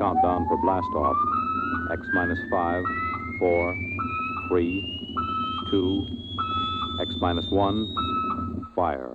countdown for blast off. X minus 5, 4, 3, 2, X minus 1, fire.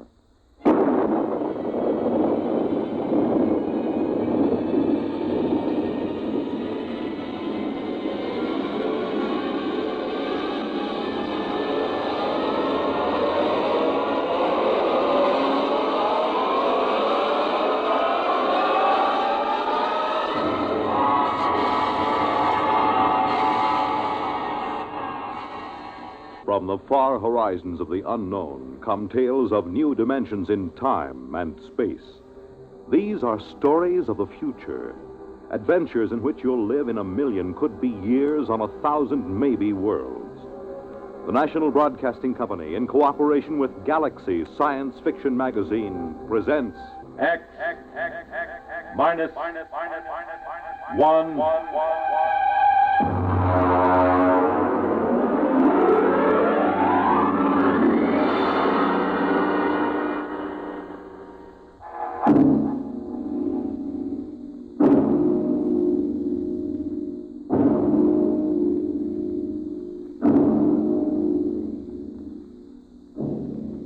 From the far horizons of the unknown come tales of new dimensions in time and space. These are stories of the future, adventures in which you'll live in a million, could be years, on 1,000 maybe worlds. The National Broadcasting Company, in cooperation with Galaxy Science Fiction Magazine, presents X minus 1.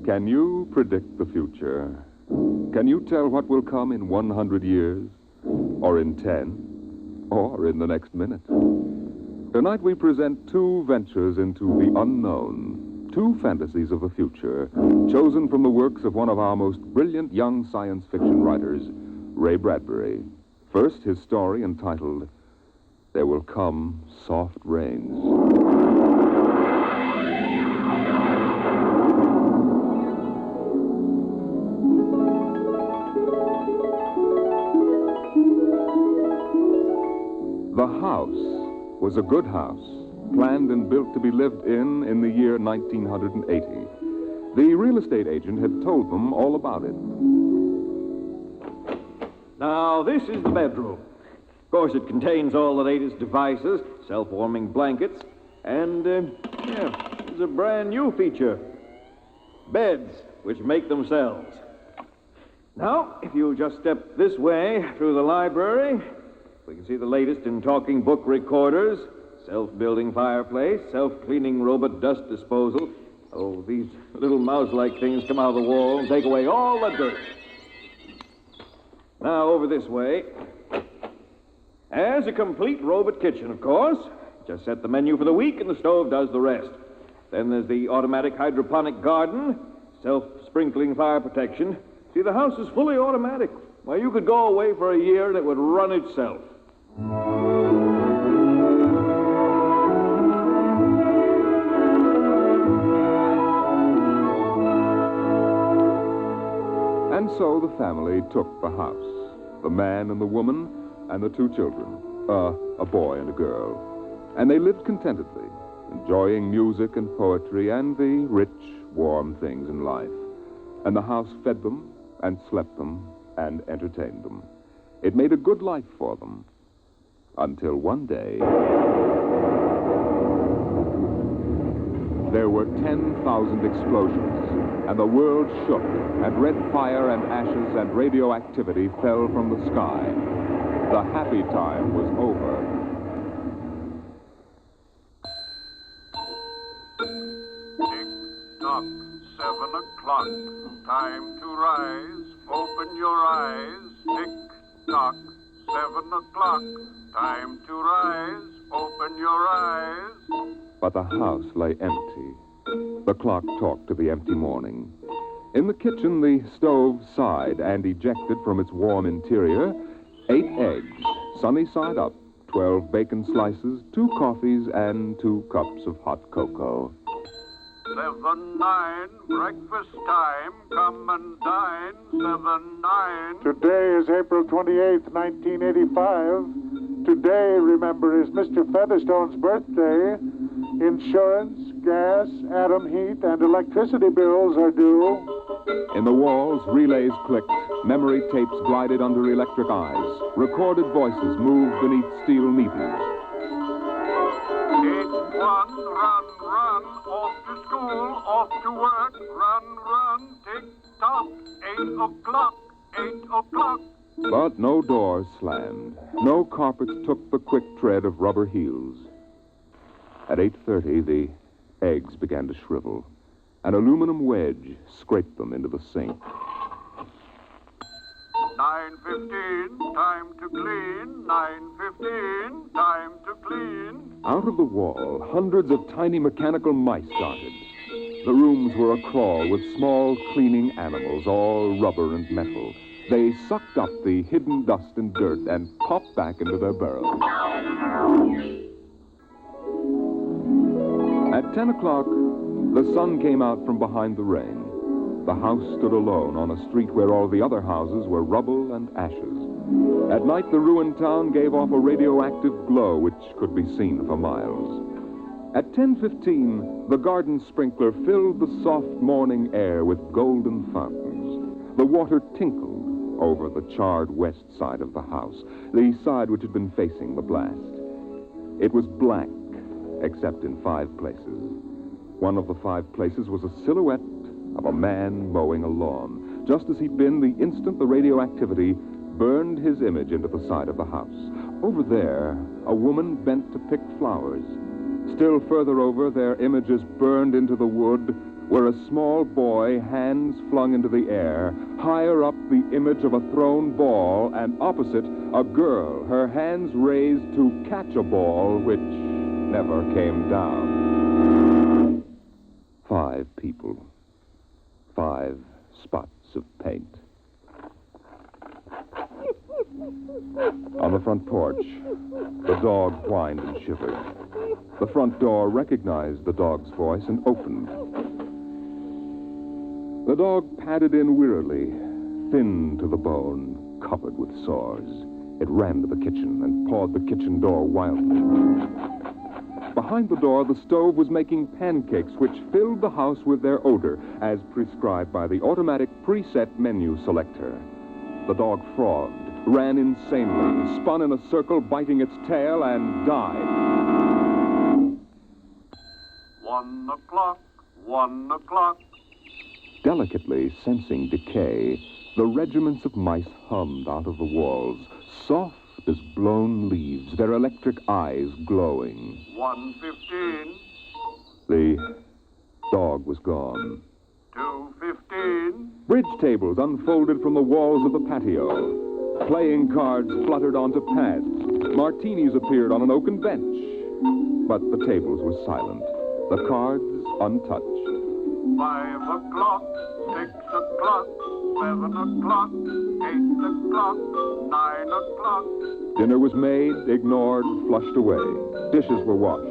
Can you predict the future? Can you tell what will come in 100 years? Or in 10? Or in the next minute? Tonight we present two ventures into the unknown. Two fantasies of the future, chosen from the works of one of our most brilliant young science fiction writers, Ray Bradbury. First, his story entitled, There Will Come Soft Rains. The house was a good house, planned and built to be lived in the year 1980. The real estate agent had told them all about it. Now, this is the bedroom. Of course, it contains all the latest devices, self-warming blankets, and, there's a brand new feature. Beds, which make themselves. Now, if you just step this way through the library, we can see the latest in talking book recorders, self-building fireplace, self-cleaning robot dust disposal. Oh, these little mouse-like things come out of the wall and take away all the dirt. Now, over this way. As a complete robot kitchen, of course. Just set the menu for the week and the stove does the rest. Then there's the automatic hydroponic garden, self-sprinkling fire protection. See, the house is fully automatic. Well, you could go away for a year and it would run itself. And so the family took the house. The man and the woman and the two children. A boy and a girl. And they lived contentedly, enjoying music and poetry and the rich, warm things in life. And the house fed them and slept them and entertained them. It made a good life for them. Until one day, there were 10,000 explosions, and the world shook, and red fire and ashes and radioactivity fell from the sky. The happy time was over. Tick-tock, 7 o'clock, time to rise, open your eyes. Tick-tock, 7 o'clock, time to rise, open your eyes. But the house lay empty. The clock talked to the empty morning. In the kitchen, the stove sighed and ejected from its warm interior 8 eggs, sunny side up, 12 bacon slices, 2 coffees, and 2 cups of hot cocoa. 7-9, breakfast time, come and dine. 7-9. Today is April 28th, 1985. Today, remember, is Mr. Featherstone's birthday. Insurance, gas, atom heat, and electricity bills are due. In the walls, relays clicked, memory tapes glided under electric eyes, recorded voices moved beneath steel meters. 8-1, run, run, off to school, off to work, run, run, tick-tock, 8 o'clock, 8 o'clock, But no doors slammed. No carpets took the quick tread of rubber heels. At 8:30, the eggs began to shrivel. An aluminum wedge scraped them into the sink. 9:15, time to clean. 9:15, time to clean. Out of the wall, hundreds of tiny mechanical mice darted. The rooms were a-crawl with small cleaning animals, all rubber and metal. They sucked up the hidden dust and dirt and popped back into their burrows. At 10 o'clock, the sun came out from behind the rain. The house stood alone on a street where all the other houses were rubble and ashes. At night, the ruined town gave off a radioactive glow which could be seen for miles. At 10:15, the garden sprinkler filled the soft morning air with golden fountains. The water tinkled over the charred west side of the house, the side which had been facing the blast. It was black, except in 5 places. One of the 5 places was a silhouette of a man mowing a lawn, just as he'd been the instant the radioactivity burned his image into the side of the house. Over there, a woman bent to pick flowers. Still further over, their images burned into the wood, where a small boy, hands flung into the air, higher up the image of a thrown ball, and opposite, a girl, her hands raised to catch a ball which never came down. 5 people. 5 spots of paint. On the front porch, the dog whined and shivered. The front door recognized the dog's voice and opened. The dog padded in wearily, thin to the bone, covered with sores. It ran to the kitchen and pawed the kitchen door wildly. Behind the door, the stove was making pancakes which filled the house with their odor, as prescribed by the automatic preset menu selector. The dog frogged, ran insanely, spun in a circle, biting its tail, and died. 1 o'clock, 1 o'clock. Delicately sensing decay, the regiments of mice hummed out of the walls, soft as blown leaves, their electric eyes glowing. 1:15, The dog was gone. 2:15, Bridge tables unfolded from the walls of the patio. Playing cards fluttered onto pads. Martinis appeared on an oaken bench. But the tables were silent, the cards untouched. 5 o'clock, 6 o'clock, 7 o'clock, 8 o'clock, 9 o'clock. Dinner was made, ignored, flushed away. Dishes were washed.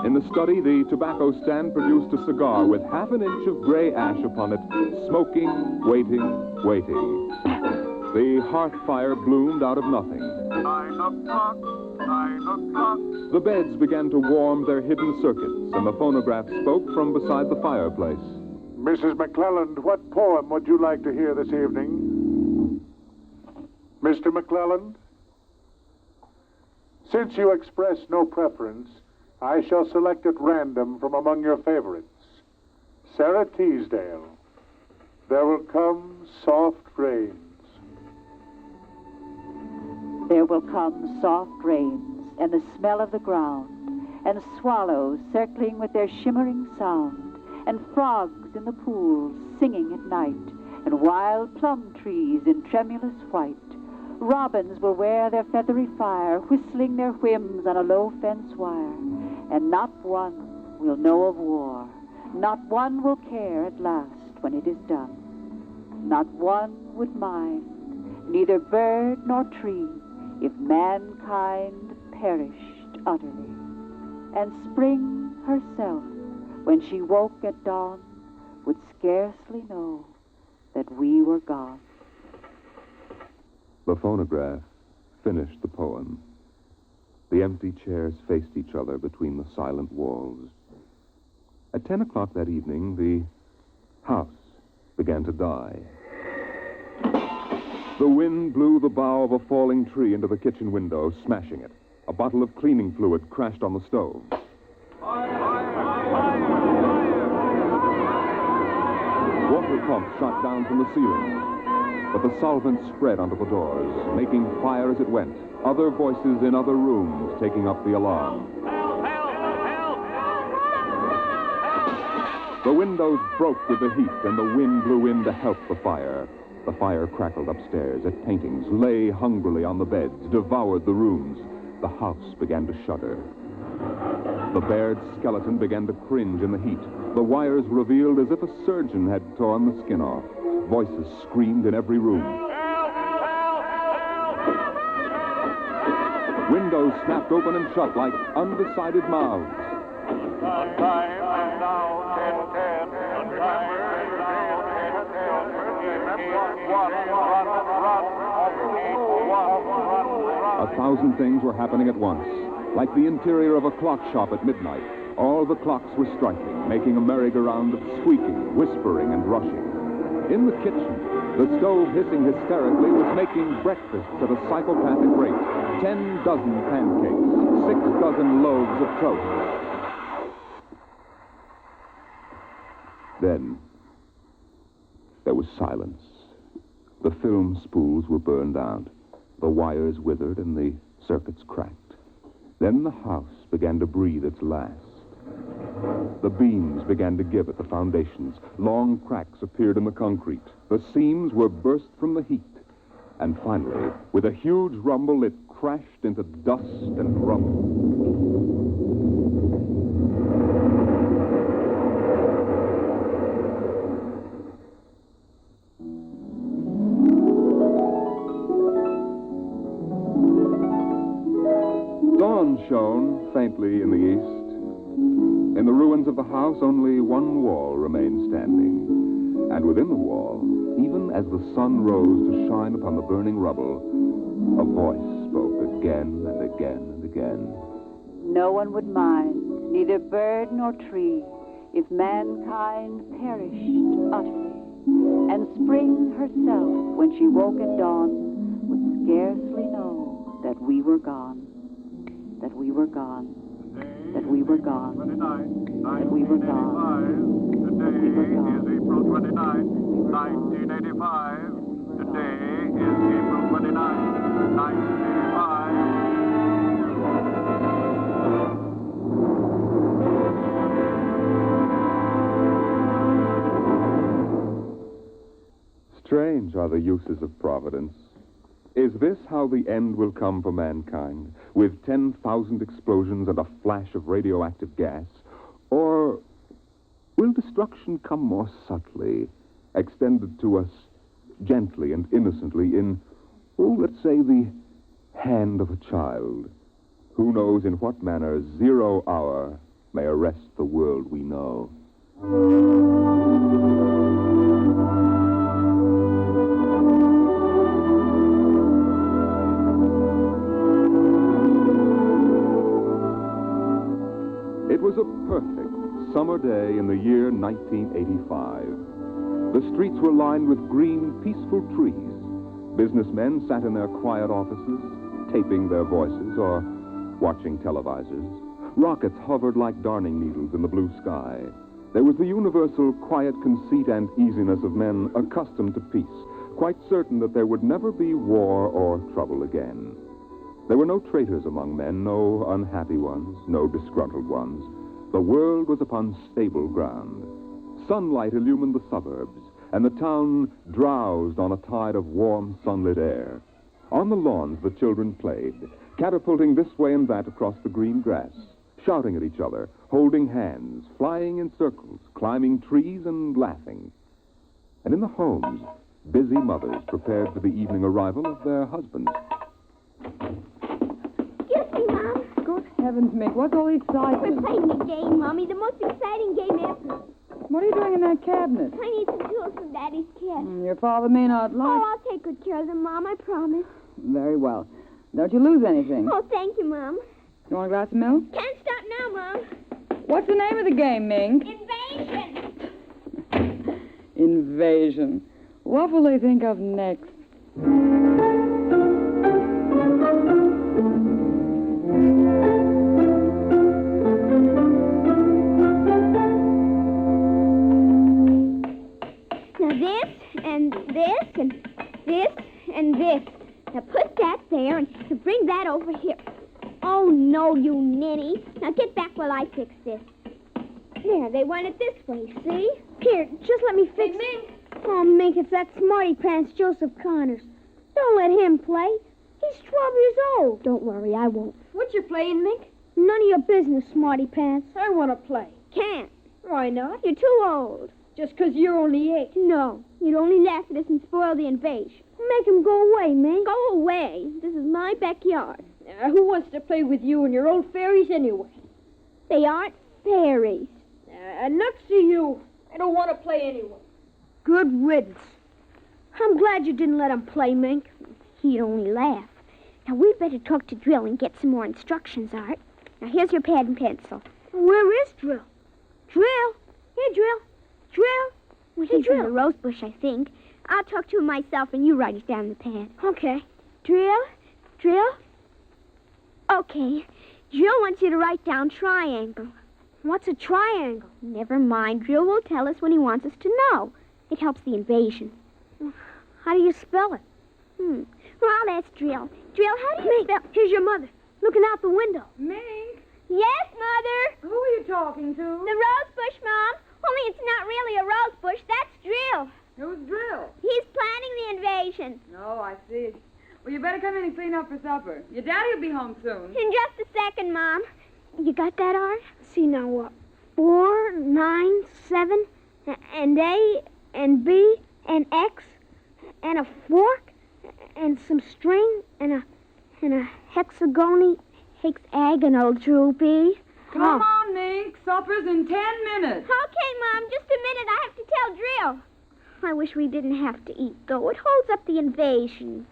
In the study, the tobacco stand produced a cigar with half an inch of gray ash upon it, smoking, waiting, waiting. The hearth fire bloomed out of nothing. 9 o'clock, 9 o'clock. The beds began to warm their hidden circuits, and the phonograph spoke from beside the fireplace. Mrs. McClelland, what poem would you like to hear this evening? Mr. McClelland? Since you express no preference, I shall select at random from among your favorites. Sarah Teasdale, There Will Come Soft Rains. There will come soft rains, and the smell of the ground, and swallows circling with their shimmering sound, and frogs in the pools singing at night, and wild plum trees in tremulous white. Robins will wear their feathery fire, whistling their whims on a low fence wire, and not one will know of war. Not one will care at last when it is done. Not one would mind, neither bird nor tree, if mankind perished utterly. And spring herself, when she woke at dawn, would scarcely know that we were gone. The phonograph finished the poem. The empty chairs faced each other between the silent walls. At 10 o'clock that evening, the house began to die. The wind blew the bough of a falling tree into the kitchen window, smashing it. A bottle of cleaning fluid crashed on the stove. Water pumps shot down from the ceiling. but the solvent spread onto the doors, making fire as it went. Other voices in other rooms taking up the alarm. The windows broke with the heat, and the wind blew in to help the fire. The fire crackled upstairs at paintings, lay hungrily on the beds, devoured the rooms. The house began to shudder. The bared skeleton began to cringe in the heat. The wires revealed as if a surgeon had torn the skin off. Voices screamed in every room. Windows snapped open and shut like undecided mouths. Time is now 10:10. Time is now 10:10. A thousand things were happening at once. Like the interior of a clock shop at midnight, all the clocks were striking, making a merry-go-round of squeaking, whispering, and rushing. In the kitchen, the stove hissing hysterically was making breakfasts at a psychopathic rate. 10 dozen pancakes, 6 dozen loaves of toast. Then, there was silence. The film spools were burned out. The wires withered and the circuits cracked. Then the house began to breathe its last. The beams began to give at the foundations. Long cracks appeared in the concrete. The seams were burst from the heat. And finally, with a huge rumble, it crashed into dust and rubble. Dawn shone faintly in the east. In the ruins of the house, only one wall remained standing. And within the wall, even as the sun rose to shine upon the burning rubble, a voice spoke again and again and again. No one would mind, neither bird nor tree, if mankind perished utterly. And spring herself, when she woke at dawn, would scarcely know that we were gone. That we were gone. That we were gone. That we were gone. Today is April 29th, 1985. Today is April 29th, 1985. Strange are the uses of providence. Is this how the end will come for mankind, with 10,000 explosions and a flash of radioactive gas? Or will destruction come more subtly, extended to us gently and innocently in, let's say, the hand of a child? Who knows in what manner 0 hour may arrest the world we know? It was a perfect summer day in the year 1985. The streets were lined with green, peaceful trees. Businessmen sat in their quiet offices, taping their voices or watching televisors. Rockets hovered like darning needles in the blue sky. There was the universal quiet conceit and easiness of men accustomed to peace, quite certain that there would never be war or trouble again. There were no traitors among men, no unhappy ones, no disgruntled ones. The world was upon stable ground. Sunlight illumined the suburbs, and the town drowsed on a tide of warm, sunlit air. On the lawns, the children played, catapulting this way and that across the green grass, shouting at each other, holding hands, flying in circles, climbing trees, and laughing. And in the homes, busy mothers prepared for the evening arrival of their husbands. Excuse me, Mom. Good heavens, Mick, what's all the excitement? We're playing a game, Mommy, the most exciting game ever. What are you doing in that cabinet? I need some tools from Daddy's chest. Your father may not like... Oh, I'll take good care of them, Mom, I promise. Very well. Don't you lose anything. Oh, thank you, Mom. You want a glass of milk? Can't stop now, Mom. What's the name of the game, Mink? Invasion! Invasion. What will they think of next? Now this, and this, and Now put that there and bring that over here. Oh, no, you ninny. Now get back while I fix this. There, they want it this way, see? Here, just let me fix it. Oh, Mink, it's that smarty pants Joseph Connors. Don't let him play. He's 12 years old. Don't worry, I won't. What you playing, Mink? None of your business, smarty pants. I want to play. Can't. Why not? You're too old. Just 'cause you're only 8. No, you'd only laugh at us and spoil the invasion. Make him go away, Mink. Go away. This is my backyard. Who wants to play with you and your old fairies anyway? They aren't fairies. Nuts to you. I don't want to play anyway. Good riddance. I'm glad you didn't let him play, Mink. He'd only laugh. Now, we'd better talk to Drill and get some more instructions, Art. Now, here's your pad and pencil. Where is Drill? Drill? Here, Drill. Drill? Well, he's in the rose bush, I think. I'll talk to him myself, and you write it down in the pad. Okay. Drill? Drill? Okay. Drill wants you to write down triangle. What's a triangle? Never mind. Drill will tell us when he wants us to know. It helps the invasion. How do you spell it? Well, I'll ask Drill. Drill, how do you spell... Here's your mother, looking out the window. Mink? Yes, Mother? Who are you talking to? The rose bush, Mom. Only it's not really a rose bush. That's Drill. Who's Drill? He's planning the invasion. Oh, I see. Well, you better come in and clean up for supper. Your daddy will be home soon. In just a second, Mom. You got that, Art? See, now what? 4, 9, 7, and A, and B, and X, and a fork, and some string, and a hexagony, hexagonal droopy. Come on, Mink. Supper's in 10 minutes. Okay, Mom, just a minute. I have to tell Drill. I wish we didn't have to eat, though. It holds up the invasion.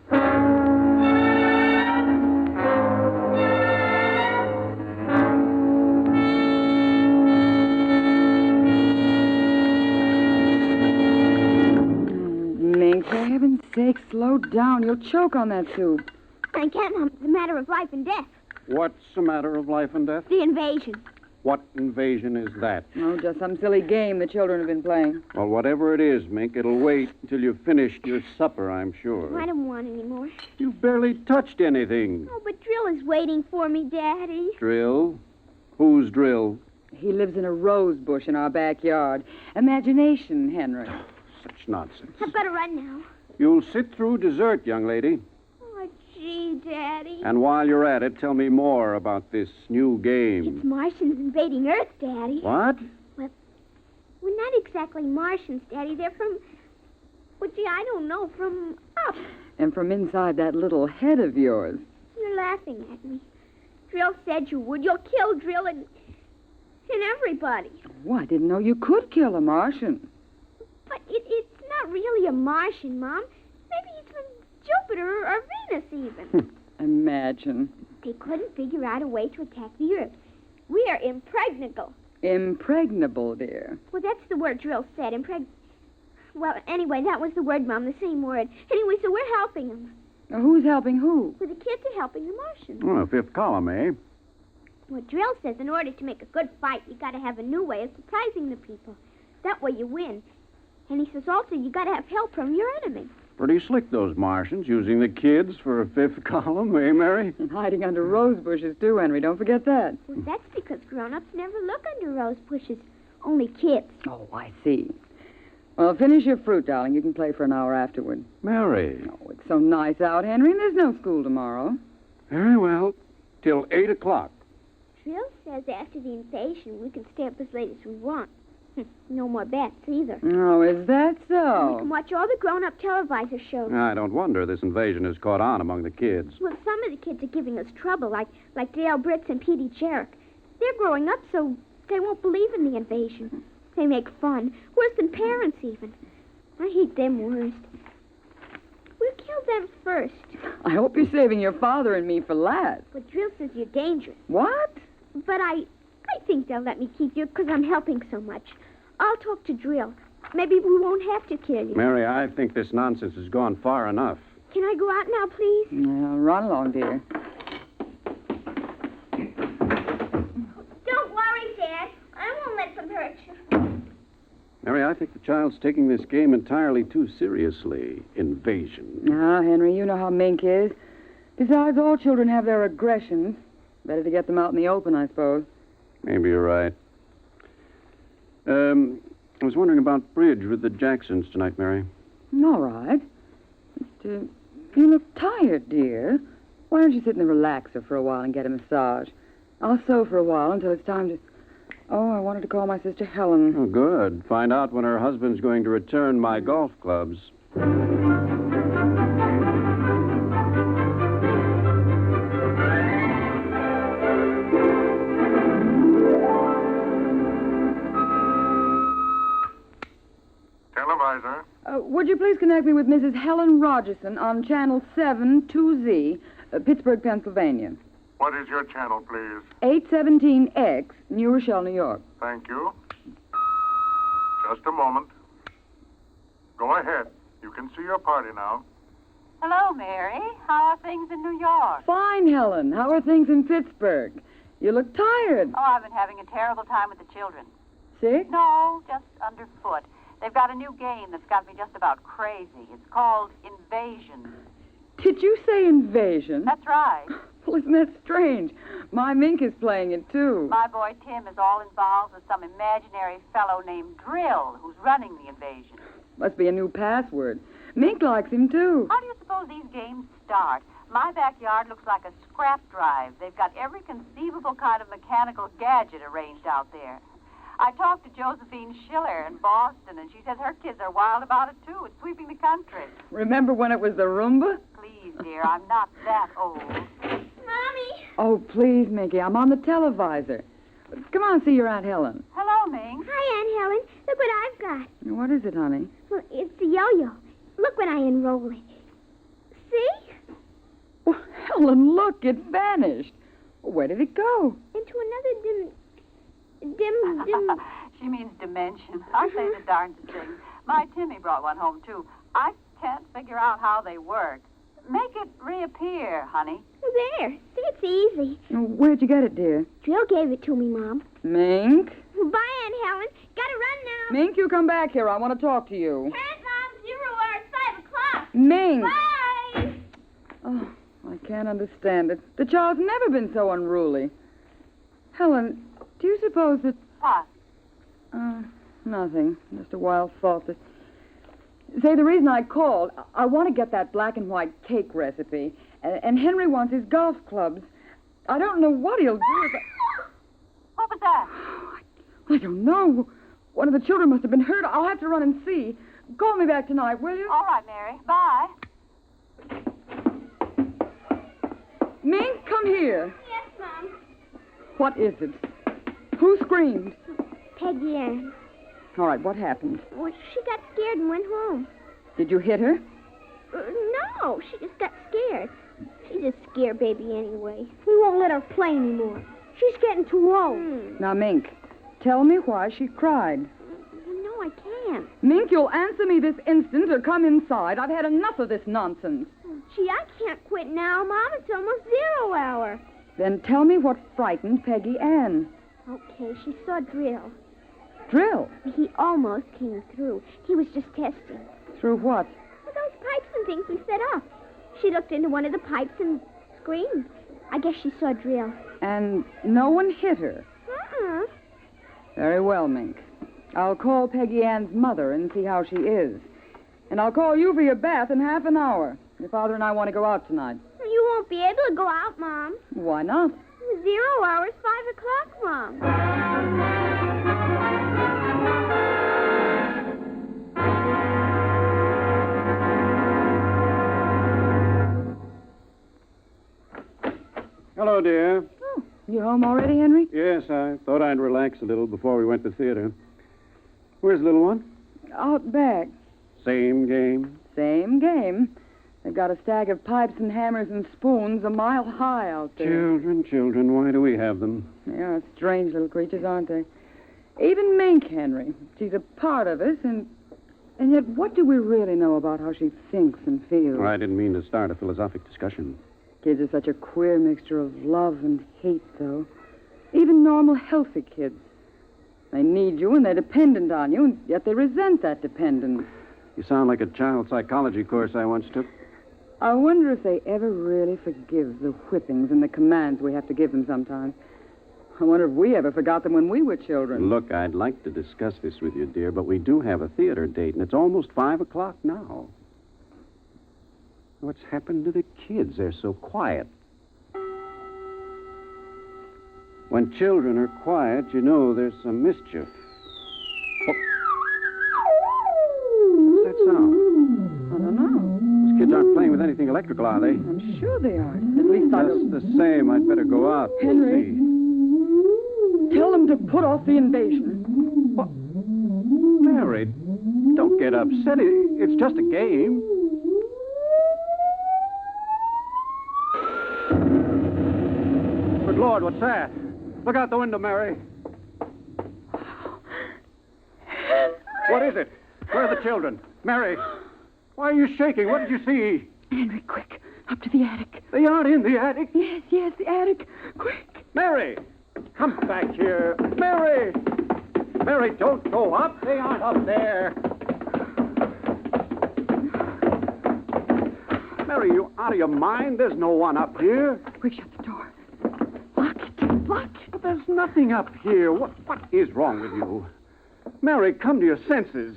Mink, for heaven's sake, slow down. You'll choke on that soup. I can't, Mom. It's a matter of life and death. What's a matter of life and death? The invasion. What invasion is that? Oh, just some silly game the children have been playing. Well, whatever it is, Mink, it'll wait until you've finished your supper, I'm sure. I don't want any more. You've barely touched anything. Oh, but Drill is waiting for me, Daddy. Drill? Who's Drill? He lives in a rose bush in our backyard. Imagination, Henry. Such nonsense. I've got to run now. You'll sit through dessert, young lady. Oh, gee, Daddy. And while you're at it, tell me more about this new game. It's Martians invading Earth, Daddy. What? Well, not exactly Martians, Daddy. They're from... Well, gee, I don't know. From up. And from inside that little head of yours. You're laughing at me. Drill said you would. You'll kill Drill and everybody. Oh, I didn't know you could kill a Martian. But it's not really a Martian, Mom. Maybe he's from Jupiter or Venus, even. Imagine. They couldn't figure out a way to attack the Earth. We are impregnable. Impregnable, dear. Well, that's the word Drill said, Well, anyway, that was the word, Mom, the same word. Anyway, so we're helping them. Now, who's helping who? Well, the kids are helping the Martians. Oh, fifth column, eh? Well, Drill says in order to make a good fight, you got to have a new way of surprising the people. That way you win. And he says also you got to have help from your enemy. Pretty slick, those Martians, using the kids for a fifth column, eh, Mary? And hiding under rose bushes, too, Henry. Don't forget that. Well, that's because grown-ups never look under rose bushes. Only kids. Oh, I see. Well, finish your fruit, darling. You can play for an hour afterward. Mary. Oh, it's so nice out, Henry. There's no school tomorrow. Very well. Till 8 o'clock. Drill says after the invasion we can stay up as late as we want. No more bets, either. Oh, is that We so? can watch all the grown-up televisor shows. I don't wonder this invasion has caught on among the kids. Well, some of the kids are giving us trouble, like Dale Britz and Petey Jarek. They're growing up, so they won't believe in the invasion. They make fun, worse than parents, even. I hate them worst. We'll kill them first. I hope you're saving your father and me for last. But Drill says you're dangerous. What? But I think they'll let me keep you because I'm helping so much. I'll talk to Drill. Maybe we won't have to kill you. Mary, I think this nonsense has gone far enough. Can I go out now, please? Well, run along, dear. Don't worry, Dad. I won't let them hurt you. Mary, I think the child's taking this game entirely too seriously. Invasion. Ah, Henry, you know how Mink is. Besides, all children have their aggressions. Better to get them out in the open, I suppose. Maybe you're right. I was wondering about bridge with the Jacksons tonight, Mary. All right. You look tired, dear. Why don't you sit in the relaxer for a while and get a massage? I'll sew for a while until it's time to... Oh, I wanted to call my sister Helen. Oh, good. Find out when her husband's going to return my golf clubs. Televisor. Would you please connect me with Mrs. Helen Rogerson on Channel 7 2Z, Pittsburgh, Pennsylvania. What is your channel, please? 817X, New Rochelle, New York. Thank you. Just a moment. Go ahead. You can see your party now. Hello, Mary. How are things in New York? Fine, Helen. How are things in Pittsburgh? You look tired. Oh, I've been having a terrible time with the children. Sick? No, just underfoot. They've got a new game that's got me just about crazy. It's called Invasion. Did you say invasion? That's right. Well, isn't that strange? My Mink is playing it, too. My boy Tim is all involved with some imaginary fellow named Drill who's running the invasion. Must be a new password. Mink likes him, too. How do you suppose these games start? My backyard looks like a scrap drive. They've got every conceivable kind of mechanical gadget arranged out there. I talked to Josephine Schiller in Boston, and she says her kids are wild about it, too. It's sweeping the country. Remember when it was the Roomba? Please, dear, I'm not that old. Mommy! Oh, please, Mickey, I'm on the televisor. Come on, see your Aunt Helen. Hello, Ming. Hi, Aunt Helen. Look what I've got. What is it, honey? Well, it's a yo-yo. Look when I unroll it. See? Well, Helen, look, it vanished. Where did it go? Into another dim... She means dimension. I say the darndest things. My Timmy brought one home, too. I can't figure out how they work. Make it reappear, honey. There. See, it's easy. Where'd you get it, dear? Drill gave it to me, Mom. Mink? Bye, Aunt Helen. Gotta run now. Mink, you come back here. I want to talk to you. Here's Mom. 0 hour, 5 o'clock. Mink! Bye! Oh, I can't understand it. The child's never been so unruly. Helen, do you suppose that... What? Nothing. Just a wild thought that... Say, the reason I called, I want to get that black and white cake recipe. And Henry wants his golf clubs. I don't know what he'll do if What was that? I don't know. One of the children must have been hurt. I'll have to run and see. Call me back tonight, will you? All right, Mary. Bye. Mink, come here. Yes, Mom. What is it? Who screamed? Peggy Ann. All right, what happened? Well, she got scared and went home. Did you hit her? No, she just got scared. She's a scare baby anyway. We won't let her play anymore. She's getting too old. Now, Mink, tell me why she cried. No, I can't. Mink, you'll answer me this instant or come inside. I've had enough of this nonsense. Gee, I can't quit now, Mom. It's almost 0 hour. Then tell me what frightened Peggy Ann. Okay, she saw Drill. Drill? He almost came through. He was just testing. Through what? Well, those pipes and things we set up. She looked into one of the pipes and screamed. I guess she saw Drill. And no one hit her? Uh-uh. Very well, Mink. I'll call Peggy Ann's mother and see how she is. And I'll call you for your bath in half an hour. Your father and I want to go out tonight. You won't be able to go out, Mom. Why not? 0 hours, 5 o'clock, Mom. Hello, dear. Oh, you home already, Henry? Yes, I thought I'd relax a little before we went to theater. Where's the little one? Out back. Same game? Same game. They've got a stack of pipes and hammers and spoons a mile high out there. Children, why do we have them? Yeah, strange little creatures, aren't they? Even Mink, Henry. She's a part of us, and yet what do we really know about how she thinks and feels? Oh, I didn't mean to start a philosophic discussion. Kids are such a queer mixture of love and hate, though. Even normal, healthy kids. They need you and they're dependent on you, and yet they resent that dependence. You sound like a child psychology course I once took. I wonder if they ever really forgive the whippings and the commands we have to give them sometimes. I wonder if we ever forgot them when we were children. Look, I'd like to discuss this with you, dear, but we do have a theater date, and it's almost 5 o'clock now. What's happened to the kids? They're so quiet. When children are quiet, you know there's some mischief. What's that sound? I don't know. Those kids aren't playing with anything electrical, are they? I'm sure they aren't. At least I don't... Just the same, I'd better go out and Henry. see. Tell them to put off the invasion. What? Mary, don't get upset. It's just a game. Good Lord, what's that? Look out the window, Mary. What is it? Where are the children? Mary, why are you shaking? What did you see? Henry, quick. Up to the attic. They aren't in the attic. Yes, the attic. Quick. Mary, come back here. Mary! Mary, don't go up. They aren't up there. Mary, you out of your mind? There's no one up here. Quick, shut the door. Lock it. Lock it. But there's nothing up here. What is wrong with you? Mary, come to your senses.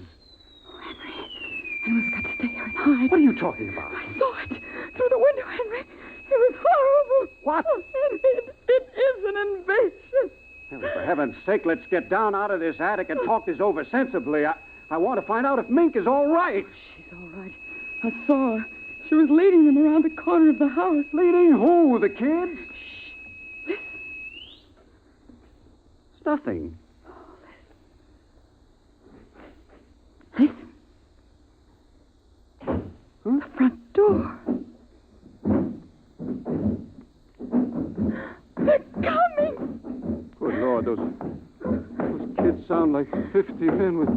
Henry's got to stay here and hide. What are you talking about? I saw it through the window, Henry. It was horrible. What? Oh, Henry, it is an invasion. Mary, for heaven's sake, let's get down out of this attic and talk this over sensibly. I want to find out if Mink is all right. She's all right. I saw her. She was leading them around the corner of the house. Leading who? The kids? Shh. Listen. It's nothing. Listen. Huh? The front door. They're coming. Good Lord, those kids sound like 50 men with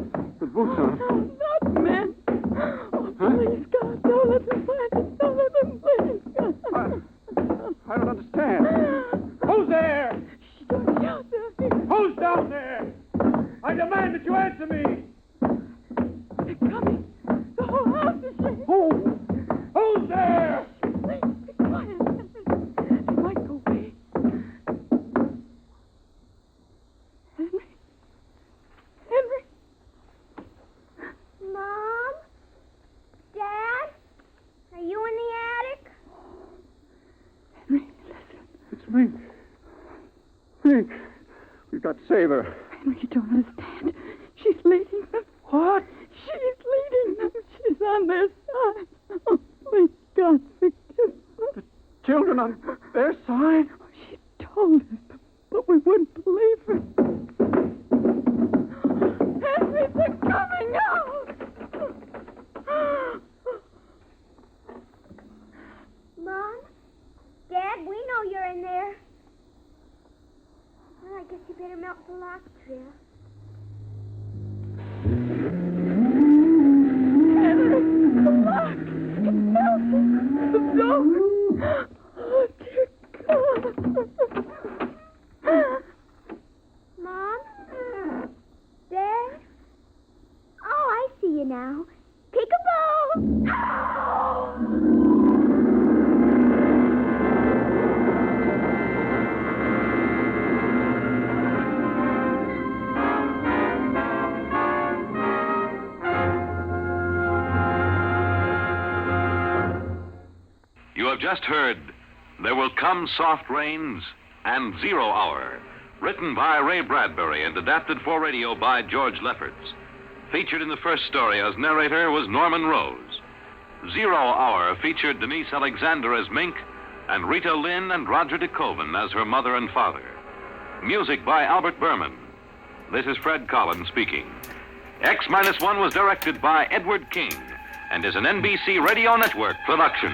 boots on. No, not men. Oh, please, God, don't let them find us. Don't let them please, God. I don't understand. Who's there? Shh, don't shout there. Who's down there? I demand that you answer me. They're coming. The whole house is shaking. Who? Who's there? Please, be quiet. They might go away. Henry? Henry? Mom? Dad? Are you in the attic? Henry, listen. It's Mink. Mink. We've got to save her. Henry, you don't understand. She's leading them. What? She's leading them. She's on their side. Oh, please, God, forgive them. The children on their side? Oh, she told us, but we wouldn't believe her. Henry, they're coming out. Mom? Dad, we know you're in there. Well, I guess you better melt the lock, Trill. Henry, the lock. It's melting. The door. Oh, dear God. Mom? Dad? Oh, I see you now. Peekaboo! You have just heard There Will Come Soft Rains and 0 Hour, written by Ray Bradbury and adapted for radio by George Lefferts. Featured in the first story as narrator was Norman Rose. 0 Hour featured Denise Alexander as Mink and Rita Lynn and Roger DeKoven as her mother and father. Music by Albert Berman. This is Fred Collins speaking. X-1 was directed by Edward King and is an NBC Radio Network production.